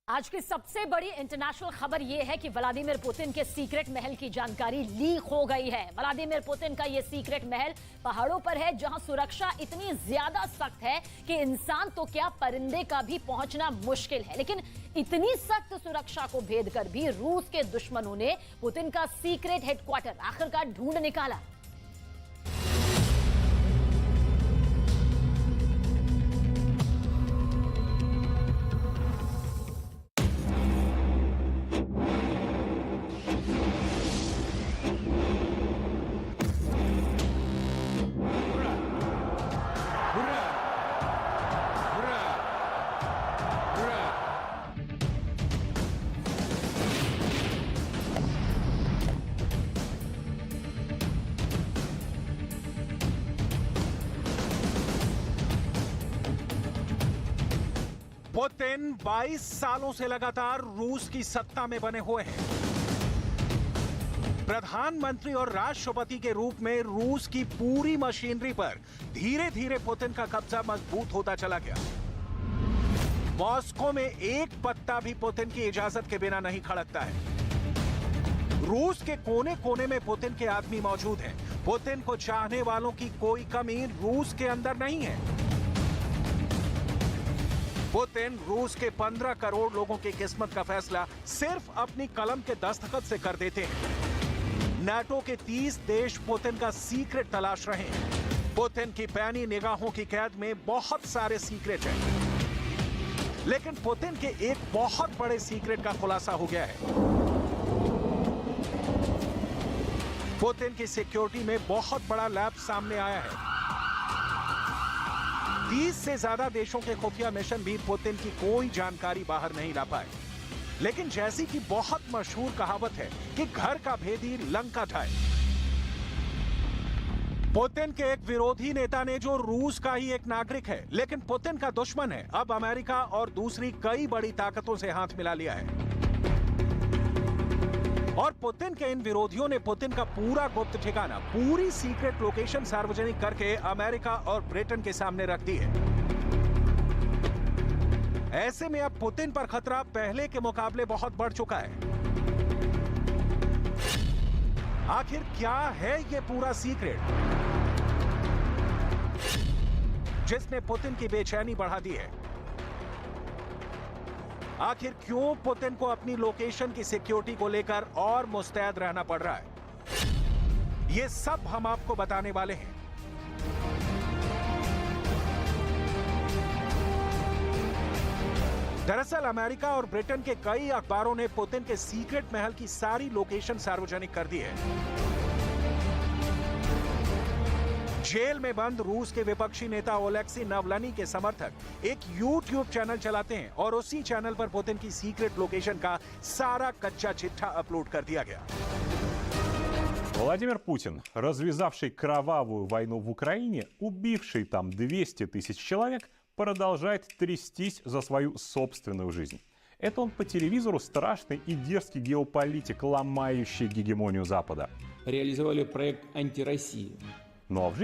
आज की सबसे बड़ी इंटरनेशनल खबर यह है कि व्लादिमीर पुतिन के सीक्रेट महल की जानकारी लीक हो गई है। व्लादिमीर पुतिन का यह सीक्रेट महल पहाड़ों पर है, जहां सुरक्षा इतनी ज्यादा सख्त है कि इंसान तो क्या परिंदे का भी पहुंचना मुश्किल है। लेकिन इतनी सख्त सुरक्षा को भेद कर भी रूस के दुश्मनों ने पुतिन का सीक्रेट हेडक्वार्टर आखिरकार ढूंढ निकाला। पुतिन 22 सालों से लगातार रूस की सत्ता में बने हुए हैं। प्रधानमंत्री और राष्ट्रपति के रूप में रूस की पूरी मशीनरी पर धीरे धीरे पुतिन का कब्जा मजबूत होता चला गया। मॉस्को में एक पत्ता भी पुतिन की इजाजत के बिना नहीं खड़कता है। रूस के कोने कोने में पुतिन के आदमी मौजूद हैं। पुतिन को चाहने वालों की कोई कमी रूस के अंदर नहीं है। पुतिन रूस के 15 करोड़ लोगों की किस्मत का फैसला सिर्फ अपनी कलम के दस्तखत से कर देते हैं। नाटो के 30 देश पुतिन का सीक्रेट तलाश रहे हैं। पुतिन की पैनी निगाहों की कैद में बहुत सारे सीक्रेट हैं। लेकिन पुतिन के एक बहुत बड़े सीक्रेट का खुलासा हो गया है। पुतिन की सिक्योरिटी में बहुत बड़ा लैब सामने आया है। 30 से ज्यादा देशों के खुफिया मिशन भी पुतिन की कोई जानकारी बाहर नहीं ला पाए। लेकिन जैसी कि बहुत मशहूर कहावत है कि घर का भेदी लंका ढाए। पुतिन के एक विरोधी नेता ने, जो रूस का ही एक नागरिक है लेकिन पुतिन का दुश्मन है, अब अमेरिका और दूसरी कई बड़ी ताकतों से हाथ मिला लिया है। और पुतिन के इन विरोधियों ने पुतिन का पूरा गुप्त ठिकाना, पूरी सीक्रेट लोकेशन सार्वजनिक करके अमेरिका और ब्रिटेन के सामने रख दी है। ऐसे में अब पुतिन पर खतरा पहले के मुकाबले बहुत बढ़ चुका है। आखिर क्या है ये पूरा सीक्रेट जिसने पुतिन की बेचैनी बढ़ा दी है? आखिर क्यों पुतिन को अपनी लोकेशन की सिक्योरिटी को लेकर और मुस्तैद रहना पड़ रहा है? ये सब हम आपको बताने वाले हैं। दरअसल अमेरिका और ब्रिटेन के कई अखबारों ने पुतिन के सीक्रेट महल की सारी लोकेशन सार्वजनिक कर दी है। जेल में बंद रूस के विपक्षी नेता ओलेक्सी नावल्नी के समर्थक एक YouTube चैनल चलाते हैं और उसी चैनल पर पुतिन की सीक्रेट लोकेशन का सारा कच्चा चिट्ठा अपलोड कर दिया गया। Владимир Путин, развязавший кровавую войну в Украине, убивший там 200 тысяч человек, продолжает трястись за свою собственную жизнь. Это он по телевизору страшный и дерзкий геополитик, ломающий гегемонию Запада. Реализовали проект «Антироссия». Ну а в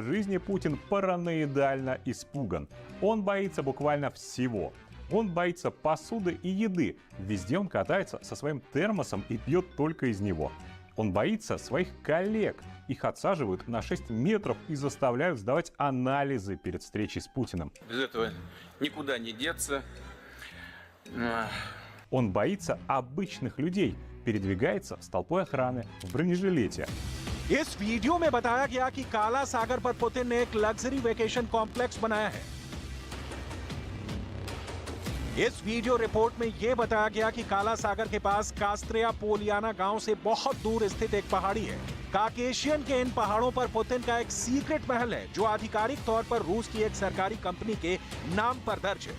жизни Путин параноидально испуган. Он боится буквально всего. Он боится посуды и еды. Везде он катается со своим термосом и пьет только из него. Он боится своих коллег. Их отсаживают на 6 метров и заставляют сдавать анализы перед встречей с Путиным. Без этого никуда не деться. Он боится обычных людей. Передвигается с толпой охраны в бронежилете. इस वीडियो में बताया गया कि काला सागर पर पुतिन ने एक लग्जरी वेकेशन कॉम्प्लेक्स बनाया है। इस वीडियो रिपोर्ट में यह बताया गया कि काला सागर के पास कास्त्रिया पोलियाना गांव से बहुत दूर स्थित एक पहाड़ी है। काकेशियन के इन पहाड़ों पर पुतिन का एक सीक्रेट महल है, जो आधिकारिक तौर पर रूस की एक सरकारी कंपनी के नाम पर दर्ज है।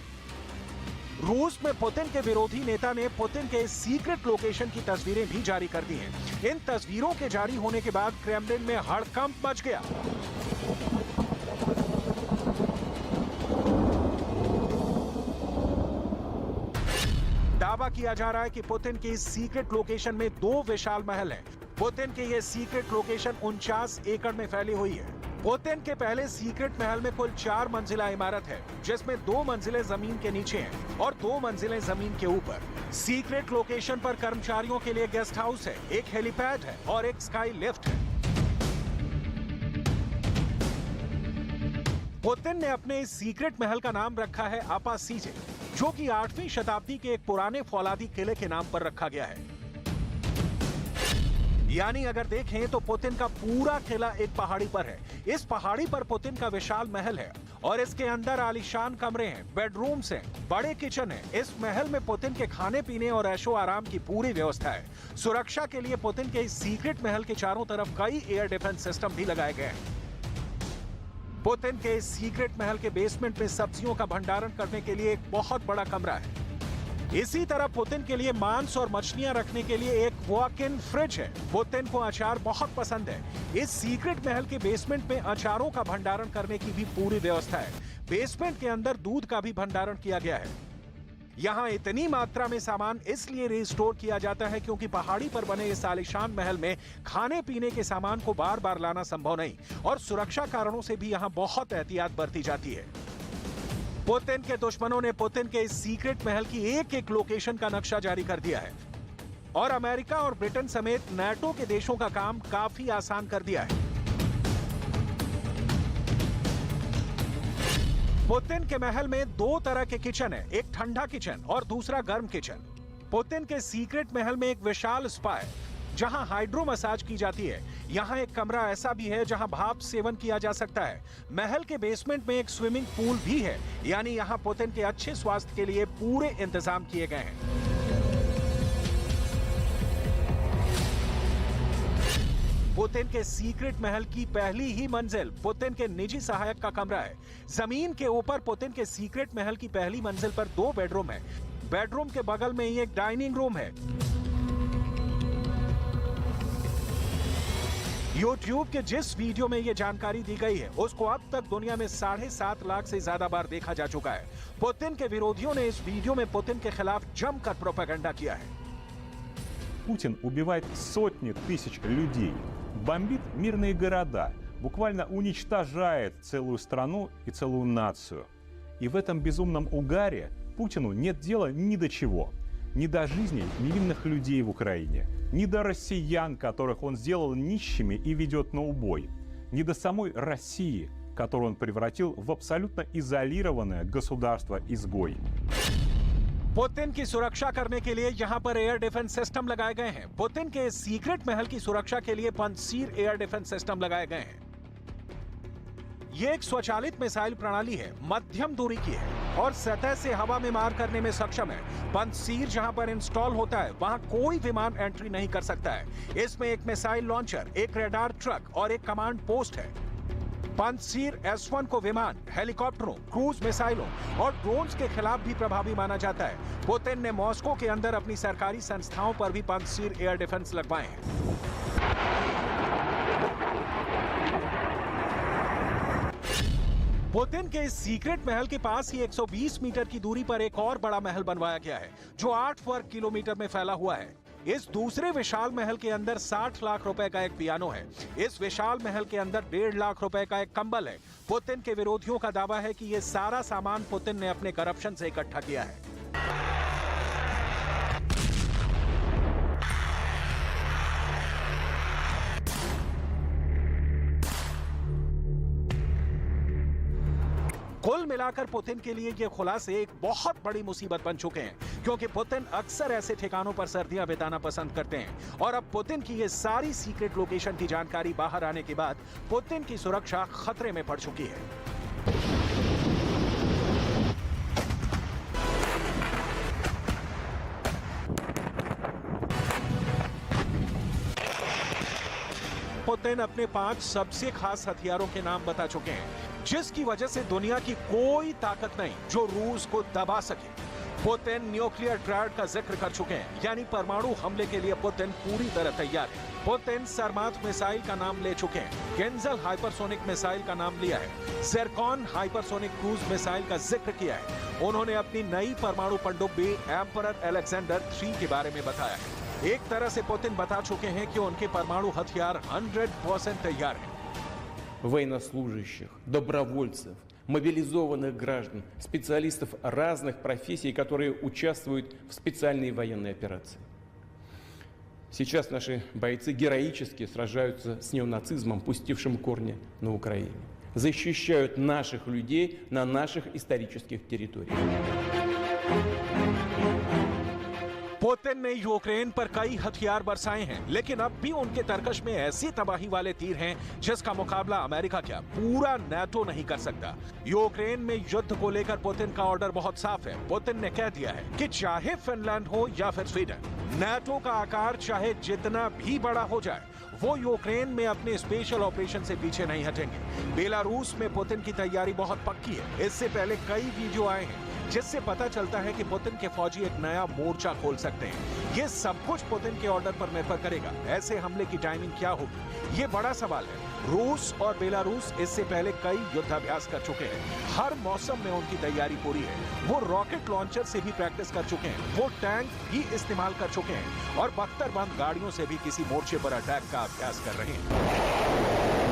रूस में पुतिन के विरोधी नेता ने पुतिन के सीक्रेट लोकेशन की तस्वीरें भी जारी कर दी हैं। इन तस्वीरों के जारी होने के बाद क्रेमलिन में हड़कंप मच गया। दावा किया जा रहा है कि पुतिन की इस सीक्रेट लोकेशन में 2 विशाल महल हैं। पुतिन के ये सीक्रेट लोकेशन 49 एकड़ में फैली हुई है। पुतिन के पहले सीक्रेट महल में कुल 4 मंजिला इमारत है, जिसमें 2 मंजिलें जमीन के नीचे हैं और 2 मंजिलें जमीन के ऊपर। सीक्रेट लोकेशन पर कर्मचारियों के लिए गेस्ट हाउस है, एक हेलीपैड है और एक स्काई लिफ्ट है। पुतिन ने अपने इस सीक्रेट महल का नाम रखा है अपासीजे, जो कि 8वीं शताब्दी के एक पुराने फौलादी किले के नाम पर रखा गया है। यानी अगर देखें तो पुतिन का पूरा किला एक पहाड़ी पर है। इस पहाड़ी पर पुतिन का विशाल महल है और इसके अंदर आलीशान कमरे हैं, बेडरूम्स हैं, बड़े किचन हैं। इस महल में पुतिन के खाने पीने और ऐशो आराम की पूरी व्यवस्था है। सुरक्षा के लिए पुतिन के इस सीक्रेट महल के चारों तरफ कई एयर डिफेंस सिस्टम भी लगाए गए हैं। पुतिन के इस सीक्रेट महल के बेसमेंट में सब्जियों का भंडारण करने के लिए एक बहुत बड़ा कमरा है। इसी तरह पुतिन के लिए मांस और मछलियां रखने के लिए एक वॉक इन फ्रिज है। पुतिन को अचार बहुत पसंद है। इस सीक्रेट महल के बेसमेंट में अचारों का भंडारण करने की भी पूरी व्यवस्था है। बेसमेंट के अंदर दूध का भी भंडारण किया गया है। यहाँ इतनी मात्रा में सामान इसलिए रिस्टोर किया जाता है क्योंकि पहाड़ी पर बने इस आलीशान महल में खाने पीने के सामान को बार बार लाना संभव नहीं और सुरक्षा कारणों से भी यहाँ बहुत एहतियात बरती जाती है। पुतिन के दुश्मनों ने पुतिन के इस सीक्रेट महल की एक लोकेशन का नक्शा जारी कर दिया है और अमेरिका और ब्रिटेन समेत नाटो के देशों का काम काफी आसान कर दिया है। पुतिन के महल में 2 तरह के किचन है, एक ठंडा किचन और दूसरा गर्म किचन। पुतिन के सीक्रेट महल में एक विशाल स्पा है जहां हाइड्रो मसाज की जाती है। यहां एक कमरा ऐसा भी है जहां भाप सेवन किया जा सकता है। महल के बेसमेंट में एक स्विमिंग पूल भी है, यानी यहां पुतिन के अच्छे स्वास्थ्य के लिए पूरे इंतजाम किए गए हैं। पुतिन के सीक्रेट महल की पहली ही मंजिल पुतिन के निजी सहायक का कमरा है। जमीन के ऊपर पुतिन के सीक्रेट महल की पहली मंजिल पर 2 बेडरूम है। बेडरूम के बगल में ही एक डाइनिंग रूम है। YouTube के जिस वीडियो में यह जानकारी दी गई है उसको अब तक दुनिया में 7.5 लाख से ज्यादा बार देखा जा चुका है। पुतिन के विरोधियों ने इस वीडियो में पुतिन के खिलाफ जमकर प्रोपेगेंडा किया है। Путин убивает сотни тысяч людей, бомбит мирные города, буквально уничтожает целую страну и целую нацию. И в этом безумном угаре Путину нет дела ни до чего. Ни до жизней невинных людей в Украине, ни до россиян, которых он сделал нищими и ведет на убой, ни до самой России, которую он превратил в абсолютно изолированное государство-изгой. पुतिन की सुरक्षा करने के लिए यहाँ पर एयर डिफेंस सिस्टम लगाए गए हैं। पुतिन के सीक्रेट महल की सुरक्षा के लिए पंसीर एयर डिफेंस सिस्टम लगाए गए हैं। ये एक स्वचालित मिसाइल प्रणाली है, मध्यम दूरी की है और सतह से हवा में मार करने में सक्षम है। पंसीर जहां पर इंस्टॉल होता है वहां कोई विमान एंट्री नहीं कर सकता है। इसमें एक मिसाइल लॉन्चर, एक रडार ट्रक और एक कमांड पोस्ट है। पंसीर S1 को विमान, हेलीकॉप्टरों, क्रूज मिसाइलों और ड्रोन्स के खिलाफ भी प्रभावी माना जाता है। पुतिन ने मॉस्को के अंदर अपनी सरकारी संस्थाओं पर भी पंसीर एयर डिफेंस लगवाए हैं। पुतिन के इस सीक्रेट महल के पास ही 120 मीटर की दूरी पर एक और बड़ा महल बनवाया गया है जो 8 वर्ग किलोमीटर में फैला हुआ है। इस दूसरे विशाल महल के अंदर 60 लाख रुपए का एक पियानो है। इस विशाल महल के अंदर 1.5 लाख रुपए का एक कंबल है। पुतिन के विरोधियों का दावा है कि यह सारा सामान पुतिन ने अपने करप्शन से इकट्ठा किया है। कुल मिलाकर पुतिन के लिए ये खुलासे एक बहुत बड़ी मुसीबत बन चुके हैं, क्योंकि पुतिन अक्सर ऐसे ठिकानों पर सर्दियां बिताना पसंद करते हैं और अब पुतिन की ये सारी सीक्रेट लोकेशन की जानकारी बाहर आने के बाद पुतिन की सुरक्षा खतरे में पड़ चुकी है। पुतिन अपने 5 सबसे खास हथियारों के नाम बता चुके हैं, जिसकी वजह से दुनिया की कोई ताकत नहीं जो रूस को दबा सके। पुतिन न्यूक्लियर ट्रायड का जिक्र कर चुके हैं, यानी परमाणु हमले के लिए पुतिन पूरी तरह तैयार है। पुतिन सरमात मिसाइल का नाम ले चुके हैं, गेंजल हाइपरसोनिक मिसाइल का नाम लिया है, ज़िरकॉन हाइपरसोनिक क्रूज मिसाइल का जिक्र किया है। उन्होंने अपनी नई परमाणु पनडुब्बी एम्परर अलेक्जेंडर 3 के बारे में बताया है। एक तरह से पुतिन बता चुके हैं कि उनके परमाणु हथियार 100% तैयार हैं। военнослужащих, добровольцев, мобилизованных граждан, специалистов разных профессий, которые участвуют в специальной военной операции. Сейчас наши бойцы героически сражаются с неонацизмом, пустившим корни на Украине. Защищают наших людей на наших исторических территориях. पुतिन ने यूक्रेन पर कई हथियार बरसाए हैं, लेकिन अब भी उनके तरकश में ऐसी तबाही वाले तीर हैं जिसका मुकाबला अमेरिका क्या पूरा नाटो नहीं कर सकता। यूक्रेन में युद्ध को लेकर पुतिन का ऑर्डर बहुत साफ है। पुतिन ने कह दिया है कि चाहे फिनलैंड हो या फिर स्वीडन, नाटो का आकार चाहे जितना भी बड़ा हो जाए, वो यूक्रेन में अपने स्पेशल ऑपरेशन से पीछे नहीं हटेंगे। बेलारूस में पुतिन की तैयारी बहुत पक्की है। इससे पहले कई वीडियो आए हैं जिससे पता चलता है कि पुतिन के फौजी एक नया मोर्चा खोल सकते हैं। ये सब कुछ पुतिन के ऑर्डर पर निर्भर करेगा। ऐसे हमले की टाइमिंग क्या होगी, ये बड़ा सवाल है। रूस और बेलारूस इससे पहले कई युद्धाभ्यास कर चुके हैं। हर मौसम में उनकी तैयारी पूरी है। वो रॉकेट लॉन्चर से भी प्रैक्टिस कर चुके हैं, वो टैंक भी इस्तेमाल कर चुके हैं और बख्तरबंद गाड़ियों से भी किसी मोर्चे पर अटैक का अभ्यास कर रहे हैं।